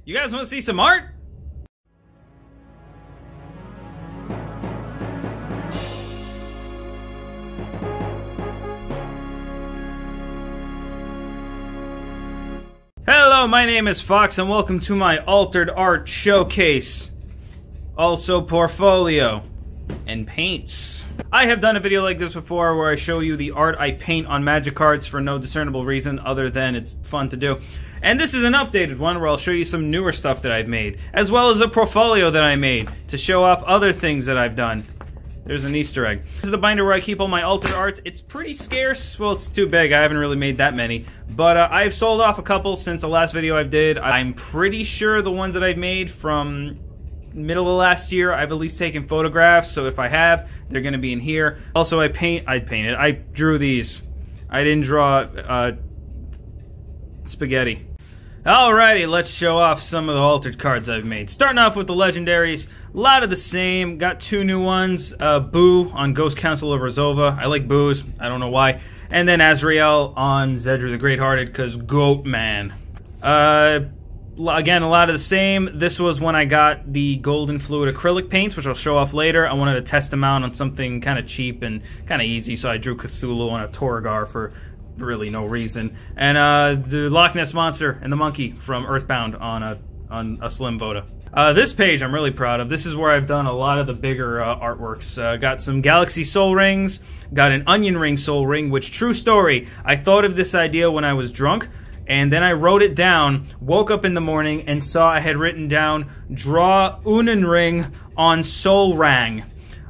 You guys want to see some art? Hello, my name is Fox and welcome to my altered art showcase. Also portfolio and paints. I have done a video like this before where I show you the art I paint on magic cards for no discernible reason other than it's fun to do. And this is an updated one where I'll show you some newer stuff that I've made, as well as a portfolio that I made to show off other things that I've done. There's an Easter egg. This is the binder where I keep all my altered arts. It's pretty scarce. Well, it's too big. I haven't really made that many. But I've sold off a couple since the last video I did. I'm pretty sure the ones that I've made from middle of last year, I've at least taken photographs. So if I have, they're going to be in here. Also, I drew these. I didn't draw spaghetti. Alrighty, let's show off some of the altered cards I've made. Starting off with the legendaries, a lot of the same. Got two new ones. Boo on Ghost Council of Rizova. I like Boos, I don't know why. And then Azrael on Zedruu the Great-Hearted, because Goat Man. Again, a lot of the same. This was when I got the Golden Fluid acrylic paints, which I'll show off later. I wanted to test them out on something kind of cheap and kind of easy, so I drew Cthulhu on a Torgar for really no reason. And the Loch Ness Monster and the monkey from Earthbound on a Slim Voda. This page I'm really proud of. This is where I've done a lot of the bigger artworks. Got some Galaxy Soul Rings, got an Onion Ring Soul Ring, which, true story, I thought of this idea when I was drunk, and then I wrote it down, woke up in the morning, and saw I had written down, draw Unen Ring on Soul Rang.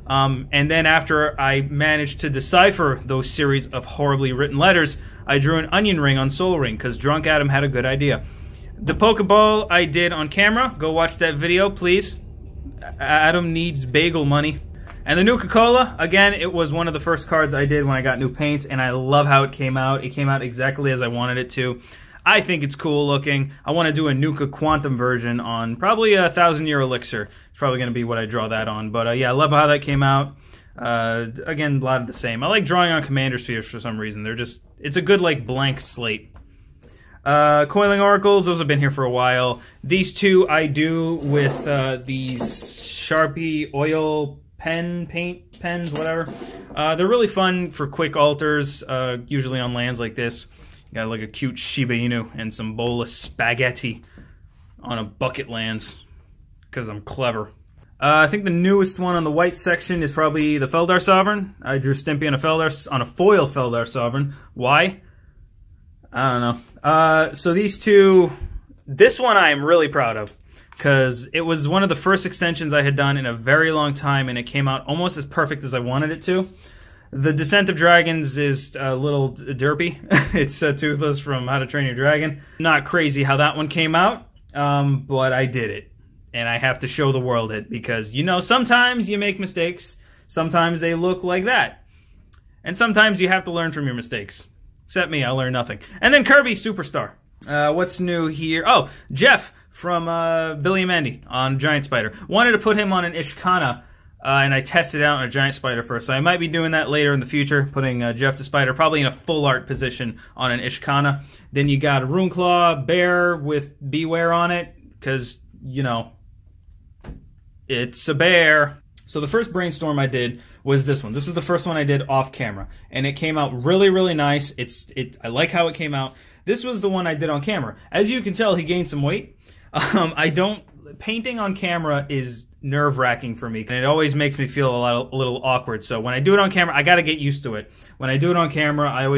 And then after I managed to decipher those series of horribly written letters, I drew an onion ring on Soul Ring, because Drunk Adam had a good idea. The Pokeball I did on camera. Go watch that video, please. Adam needs bagel money. And the Nuka-Cola, again, it was one of the first cards I did when I got new paints, and I love how it came out. It came out exactly as I wanted it to. I think it's cool looking. I want to do a Nuka Quantum version on probably a 1,000-year elixir. It's probably going to be what I draw that on. But yeah, I love how that came out. Again, a lot of the same. I like drawing on Commander Spheres for some reason. They're just, it's a good, like, blank slate. Coiling Oracles, those have been here for a while. These two I do with these Sharpie oil paint pens, whatever. They're really fun for quick alters, usually on lands like this. You got like a cute Shiba Inu and some bowl of spaghetti on a bucket lands, because I'm clever. I think the newest one on the white section is probably the Feldar Sovereign. I drew Stimpy on a foil Feldar Sovereign. Why? I don't know. So these two, this one I am really proud of, because it was one of the first extensions I had done in a very long time, and it came out almost as perfect as I wanted it to. The Descent of Dragons is a little derpy. It's Toothless from How to Train Your Dragon. Not crazy how that one came out, but I did it. And I have to show the world it, because, you know, sometimes you make mistakes. Sometimes they look like that. And sometimes you have to learn from your mistakes. Except me, I learned nothing. And then Kirby Superstar. What's new here? Oh, Jeff from Billy and Mandy on Giant Spider. Wanted to put him on an Ishkana, and I tested it out on a Giant Spider first. So I might be doing that later in the future, putting Jeff the Spider probably in a full art position on an Ishkana. Then you got a Runeclaw bear with Beware on it, because, you know, it's a bear. So the first brainstorm I did was this one. This was the first one I did off camera, and it came out really, really nice. I like how it came out. This was the one I did on camera. As you can tell, he gained some weight. Painting on camera is nerve-wracking for me, and it always makes me feel a little awkward. So when I do it on camera, I got to get used to it. When I do it on camera,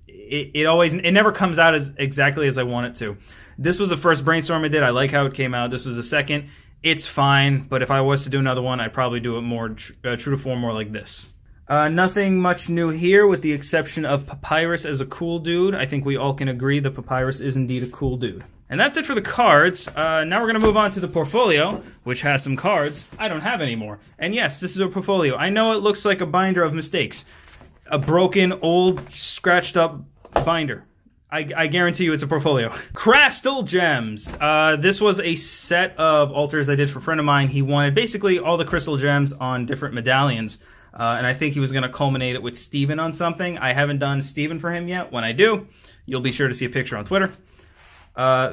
it never comes out as exactly as I want it to. This was the first brainstorm I did. I like how it came out. This was the second. It's fine, but if I was to do another one, I'd probably do it more true to form, more like this. Nothing much new here, with the exception of Papyrus as a cool dude. I think we all can agree that Papyrus is indeed a cool dude. And that's it for the cards. Now we're going to move on to the portfolio, which has some cards I don't have anymore. And yes, this is a portfolio. I know it looks like a binder of mistakes. A broken, old, scratched up binder. I guarantee you it's a portfolio. Crystal Gems. This was a set of altars I did for a friend of mine. He wanted basically all the crystal gems on different medallions. And I think he was going to culminate it with Steven on something. I haven't done Steven for him yet. When I do, you'll be sure to see a picture on Twitter.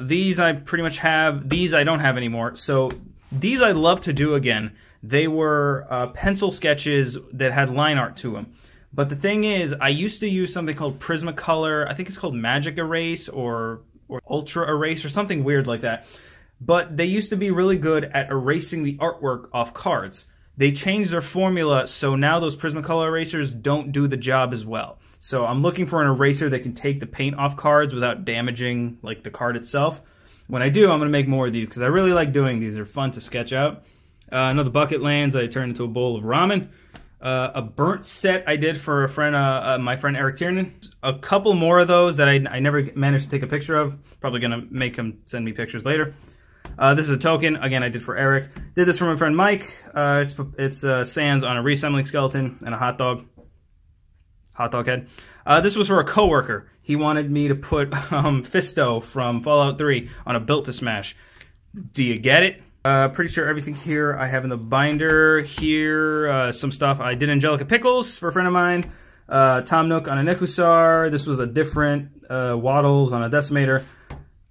These I pretty much have. These I don't have anymore. So these I'd love to do again. They were pencil sketches that had line art to them. But the thing is, I used to use something called Prismacolor. I think it's called Magic Erase or Ultra Erase or something weird like that. But they used to be really good at erasing the artwork off cards. They changed their formula, so now those Prismacolor erasers don't do the job as well. So I'm looking for an eraser that can take the paint off cards without damaging like the card itself. When I do, I'm going to make more of these because I really like doing these. They're fun to sketch out. Another bucket lands I turned into a bowl of ramen. A burnt set I did for a friend, my friend Eric Tiernan. A couple more of those that I never managed to take a picture of. Probably going to make him send me pictures later. This is a token, again, I did for Eric. Did this for my friend Mike. It's sands on a reassembling skeleton and a hot dog head. This was for a coworker. He wanted me to put Fisto from Fallout 3 on a Built-to-Smash. Do you get it? Pretty sure everything here I have in the binder. Here, some stuff. I did Angelica Pickles for a friend of mine. Tom Nook on a Nekusar. This was a different Waddles on a Decimator.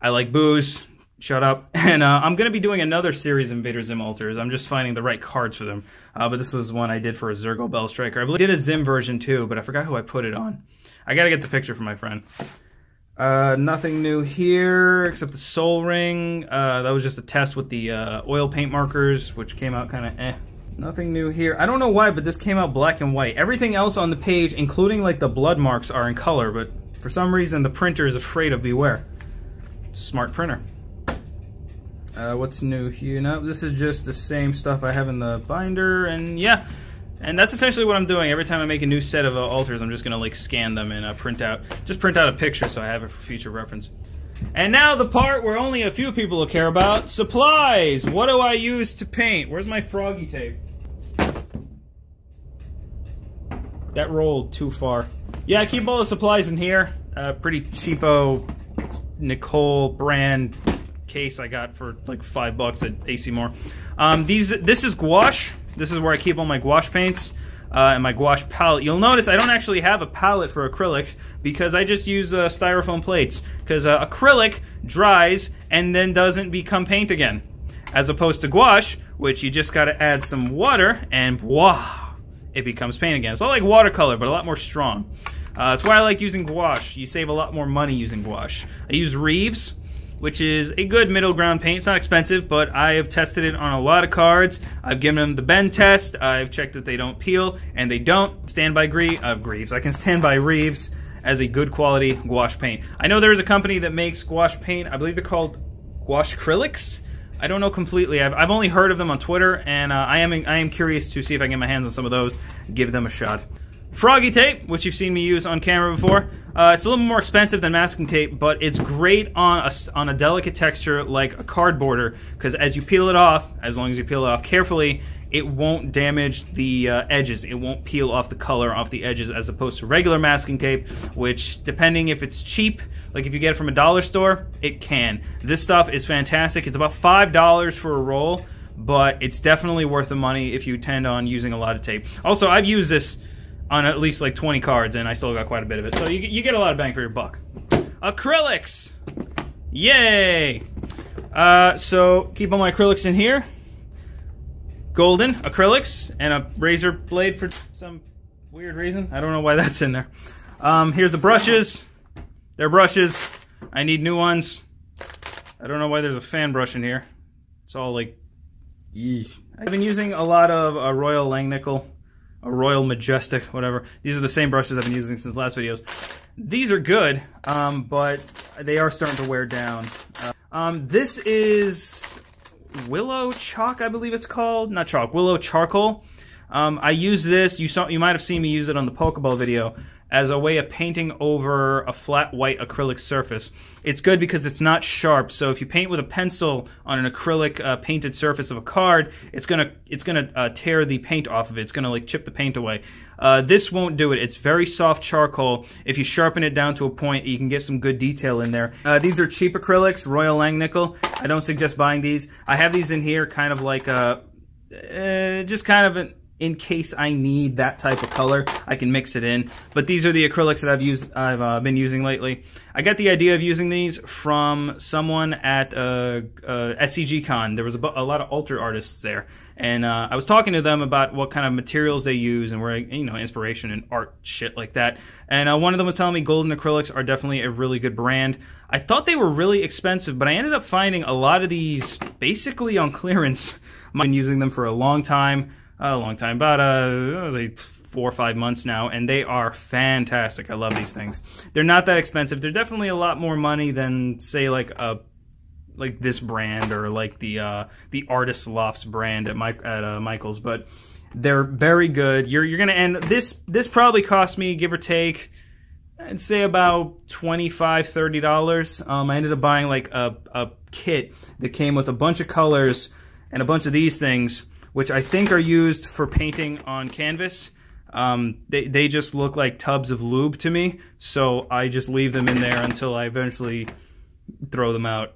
I like booze. Shut up. And I'm going to be doing another series of Invader Zim altars. I'm just finding the right cards for them. But this was one I did for a Zergo Bell Striker. I believe I did a Zim version too, but I forgot who I put it on. I got to get the picture for my friend. Nothing new here except the Soul Ring. That was just a test with the oil paint markers, which came out kind of eh. Nothing new here. I don't know why, but this came out black and white. Everything else on the page, including like the blood marks, are in color, but for some reason the printer is afraid of Beware. It's a smart printer. What's new here? No, this is just the same stuff I have in the binder, and yeah. And that's essentially what I'm doing. Every time I make a new set of altars, I'm just gonna like scan them and print out a picture so I have it for future reference. And now the part where only a few people will care about, supplies. What do I use to paint? Where's my froggy tape? That rolled too far. Yeah, I keep all the supplies in here. Pretty cheapo Nicole brand case I got for like $5 at AC Moore. This is gouache. This is where I keep all my gouache paints and my gouache palette. You'll notice I don't actually have a palette for acrylics because I just use styrofoam plates, because acrylic dries and then doesn't become paint again, as opposed to gouache, which you just got to add some water and voila, it becomes paint again. It's not like watercolor, but a lot more strong. That's why I like using gouache. You save a lot more money using gouache. I use Reeves, which is a good middle ground paint. It's not expensive, but I have tested it on a lot of cards. I've given them the bend test. I've checked that they don't peel, and they don't. Stand by Greaves. I can stand by Reeves as a good quality gouache paint. I know there's a company that makes gouache paint. I believe they're called Gouache Acrylics. I don't know completely. I've only heard of them on Twitter, and I am curious to see if I can get my hands on some of those, give them a shot. Froggy tape, which you've seen me use on camera before. It's a little more expensive than masking tape, but it's great on a delicate texture like a card border, because as you peel it off, as long as you peel it off carefully, it won't damage the edges. It won't peel off the color off the edges, as opposed to regular masking tape, which, depending if it's cheap, like if you get it from a dollar store, it can. This stuff is fantastic. It's about $5 for a roll, but it's definitely worth the money if you intend on using a lot of tape. Also, I've used this on at least like 20 cards, and I still got quite a bit of it. So you get a lot of bang for your buck. Acrylics! Yay! So keep all my acrylics in here. Golden acrylics and a razor blade for some weird reason. I don't know why that's in there. Here's the brushes. They're brushes. I need new ones. I don't know why there's a fan brush in here. It's all like, yeesh. I've been using a lot of Royal Langnickel. A Royal Majestic, whatever. These are the same brushes I've been using since the last videos. These are good, but they are starting to wear down. This is Willow Chalk, I believe it's called. Not chalk, Willow Charcoal. I use this, you might have seen me use it on the Pokeball video, as a way of painting over a flat white acrylic surface. It's good because it's not sharp, so if you paint with a pencil on an acrylic painted surface of a card, it's gonna tear the paint off of it. It's gonna like chip the paint away. This won't do it. It's very soft charcoal. If you sharpen it down to a point, you can get some good detail in there. These are cheap acrylics, Royal Langnickel. I don't suggest buying these. I have these in here kind of like just kind of in case I need that type of color, I can mix it in. But these are the acrylics that I've been using lately. I got the idea of using these from someone at SCG Con. There was a lot of altar artists there, and I was talking to them about what kind of materials they use and where, you know, inspiration and art shit like that. And one of them was telling me Golden Acrylics are definitely a really good brand. I thought they were really expensive, but I ended up finding a lot of these basically on clearance. I've been using them for a long time, about like 4 or 5 months now, and they are fantastic. I love these things. They're not that expensive. They're definitely a lot more money than, say, like this brand or like the Artist Lofts brand at Michael's, but they're very good. You're gonna end this probably cost me, give or take, I'd say about $25–30. I ended up buying like a kit that came with a bunch of colors and a bunch of these things, which I think are used for painting on canvas. They just look like tubs of lube to me, so I just leave them in there until I eventually throw them out.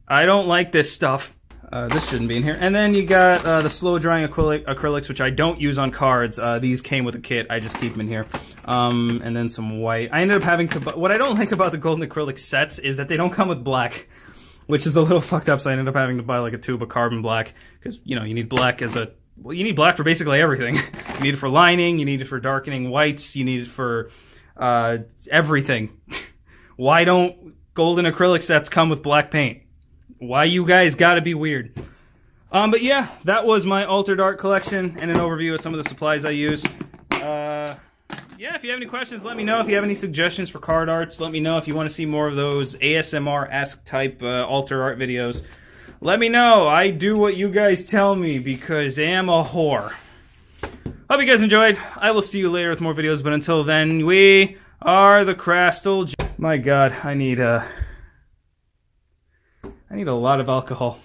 I don't like this stuff. This shouldn't be in here. And then you got the slow drying acrylics, which I don't use on cards. These came with a kit. I just keep them in here. And then some white. I ended up having to buy, what I don't like about the Golden Acrylic sets is that they don't come with black, which is a little fucked up. So I ended up having to buy like a tube of carbon black, because, you know, you need black as a, well, you need black for basically everything. You need it for lining, you need it for darkening whites, you need it for everything. Why don't Golden Acrylic sets come with black paint? Why you guys gotta be weird? But yeah, that was my altered art collection and an overview of some of the supplies I use. Yeah, if you have any questions, let me know. If you have any suggestions for card arts, let me know. If you want to see more of those ASMR-esque type alter art videos, let me know. I do what you guys tell me because I am a whore. Hope you guys enjoyed. I will see you later with more videos, but until then, we are the Crastal. My God, I need a lot of alcohol.